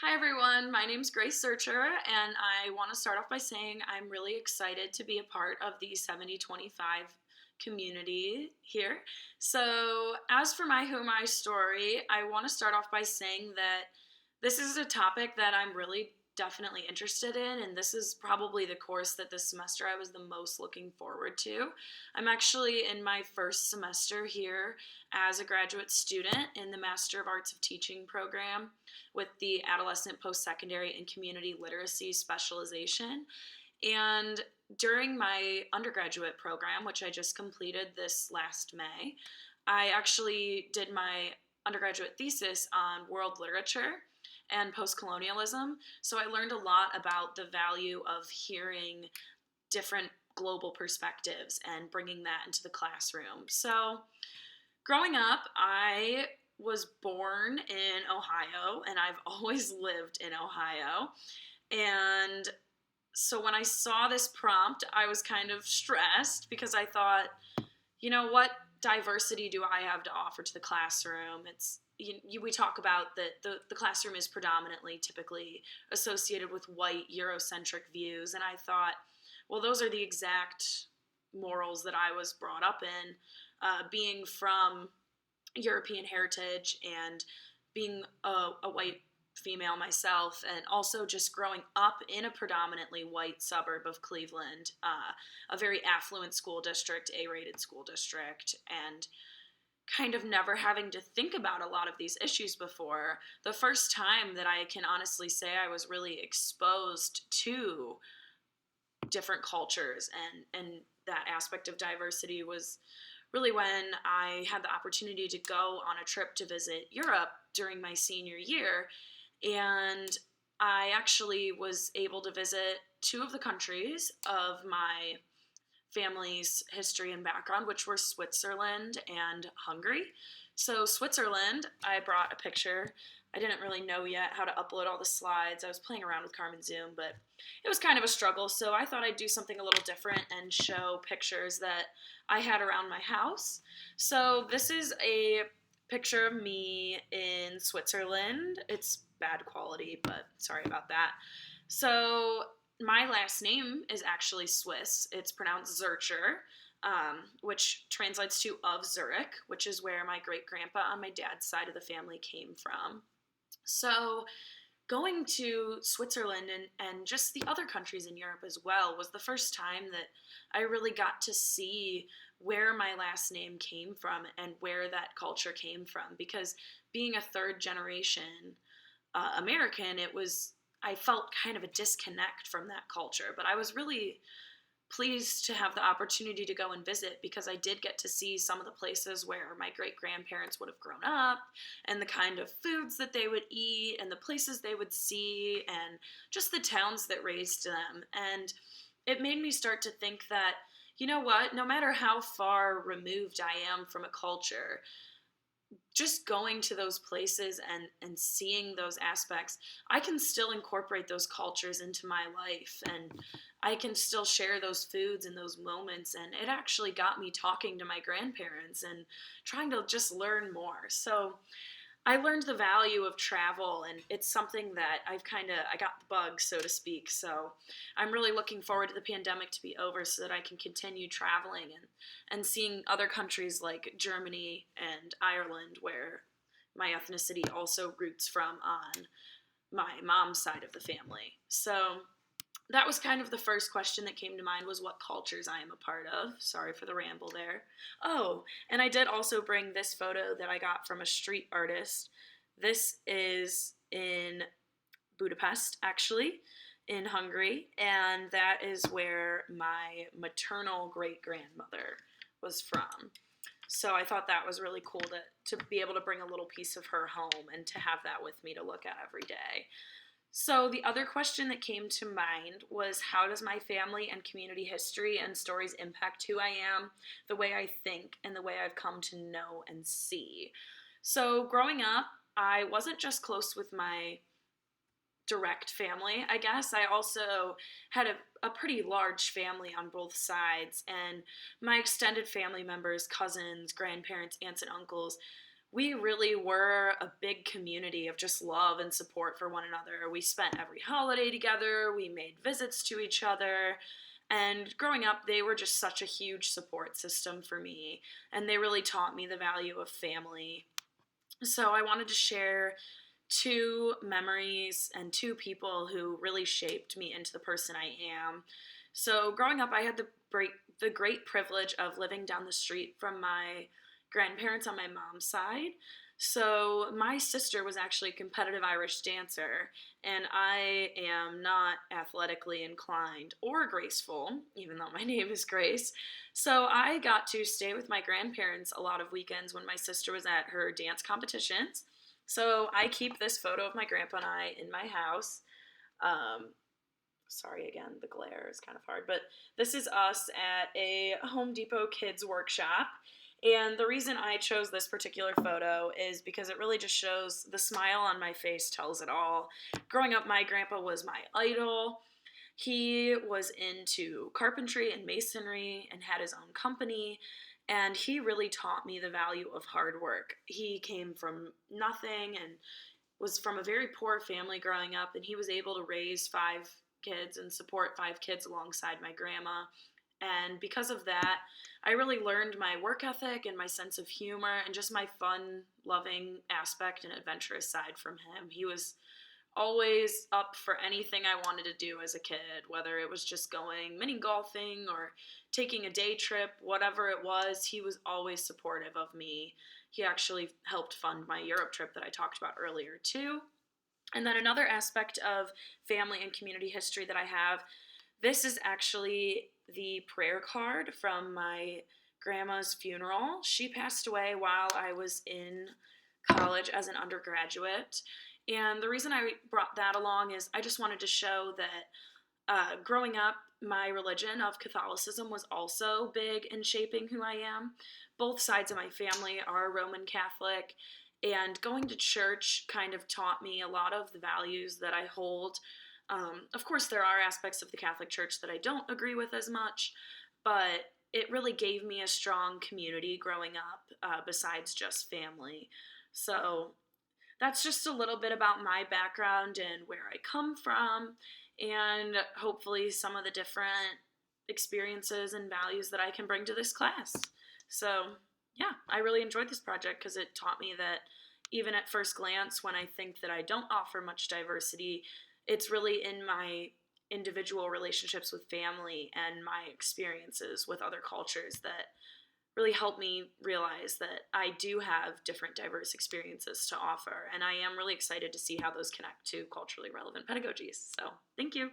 Hi everyone, my name's Grace Zuercher, and I want to start off by saying I'm really excited to be a part of the 7025 community here. So, as for my Who Am I story, I want to start off by saying that this is a topic that I'm really definitely interested in, and this is probably the course that this semester I was the most looking forward to. I'm actually in my first semester here as a graduate student in the Master of Arts of Teaching program with the adolescent, post-secondary, and community literacy specialization. And during my undergraduate program, which I just completed this last May, I actually did my undergraduate thesis on world literature and post-colonialism. So I learned a lot about the value of hearing different global perspectives and bringing that into the classroom. So growing up, I was born in Ohio and I've always lived in Ohio. And so when I saw this prompt, I was kind of stressed because I thought, what diversity do I have to offer to the classroom? We talk about that the classroom is predominantly typically associated with white Eurocentric views, and I thought, well, those are the exact morals that I was brought up in, being from European heritage and being a white female myself, and also just growing up in a predominantly white suburb of Cleveland, a very affluent school district, A-rated school district, and kind of never having to think about a lot of these issues before. The first time that I can honestly say I was really exposed to different cultures and that aspect of diversity was really when I had the opportunity to go on a trip to visit Europe during my senior year. And I actually was able to visit two of the countries of my family's history and background, which were Switzerland and Hungary. So, Switzerland, I brought a picture. I didn't really know yet how to upload all the slides. I was playing around with Carmen Zoom, but it was kind of a struggle. So, I thought I'd do something a little different and show pictures that I had around my house. So, this is a picture of me in Switzerland. It's bad quality, but sorry about that. So, my last name is actually Swiss. It's pronounced Zuercher, which translates to of Zurich, which is where my great grandpa on my dad's side of the family came from. So, going to Switzerland and just the other countries in Europe as well was the first time that I really got to see where my last name came from and where that culture came from. Because being a third generation American, I felt kind of a disconnect from that culture, but I was really pleased to have the opportunity to go and visit because I did get to see some of the places where my great grandparents would have grown up and the kind of foods that they would eat and the places they would see and just the towns that raised them. And it made me start to think that, you know what, no matter how far removed I am from a culture, just going to those places and seeing those aspects, I can still incorporate those cultures into my life and I can still share those foods and those moments. And it actually got me talking to my grandparents and trying to just learn more. So I learned the value of travel, and it's something that I got the bug, so to speak. So I'm really looking forward to the pandemic to be over so that I can continue traveling and seeing other countries like Germany and Ireland, where my ethnicity also roots from on my mom's side of the family. So that was kind of the first question that came to mind, was what cultures I am a part of. Sorry for the ramble there. Oh, and I did also bring this photo that I got from a street artist. This is in Budapest, actually, in Hungary, and that is where my maternal great-grandmother was from. So I thought that was really cool to be able to bring a little piece of her home and to have that with me to look at every day. So the other question that came to mind was, how does my family and community history and stories impact who I am, the way I think, and the way I've come to know and see? So growing up, I wasn't just close with my direct family, I guess. I also had a pretty large family on both sides, and my extended family members, cousins, grandparents, aunts, and uncles, we really were a big community of just love and support for one another. We spent every holiday together, we made visits to each other. And growing up, they were just such a huge support system for me. And they really taught me the value of family. So I wanted to share two memories and two people who really shaped me into the person I am. So growing up, I had the great privilege of living down the street from my grandparents on my mom's side. So my sister was actually a competitive Irish dancer, and I am not athletically inclined or graceful, even though my name is Grace. So I got to stay with my grandparents a lot of weekends when my sister was at her dance competitions. So I keep this photo of my grandpa and I in my house. Um, Sorry again, the glare is kind of hard, but this is us at a Home Depot kids workshop. And the reason I chose this particular photo is because it really just shows the smile on my face tells it all. Growing up, my grandpa was my idol. He was into carpentry and masonry and had his own company. And he really taught me the value of hard work. He came from nothing and was from a very poor family growing up, and he was able to raise five kids and support five kids alongside my grandma. And because of that, I really learned my work ethic and my sense of humor and just my fun, loving aspect and adventurous side from him. He was always up for anything I wanted to do as a kid, whether it was just going mini golfing or taking a day trip, whatever it was, he was always supportive of me. He actually helped fund my Europe trip that I talked about earlier, too. And then another aspect of family and community history that I have, this is actually the prayer card from my grandma's funeral. She passed away while I was in college as an undergraduate. And the reason I brought that along is I just wanted to show that growing up, my religion of Catholicism was also big in shaping who I am. Both sides of my family are Roman Catholic, and going to church kind of taught me a lot of the values that I hold. Of course, there are aspects of the Catholic Church that I don't agree with as much, but it really gave me a strong community growing up besides just family. So that's just a little bit about my background and where I come from, and hopefully some of the different experiences and values that I can bring to this class. So, yeah, I really enjoyed this project because it taught me that even at first glance, when I think that I don't offer much diversity, it's really in my individual relationships with family and my experiences with other cultures that really helped me realize that I do have different diverse experiences to offer. And I am really excited to see how those connect to culturally relevant pedagogies. So thank you.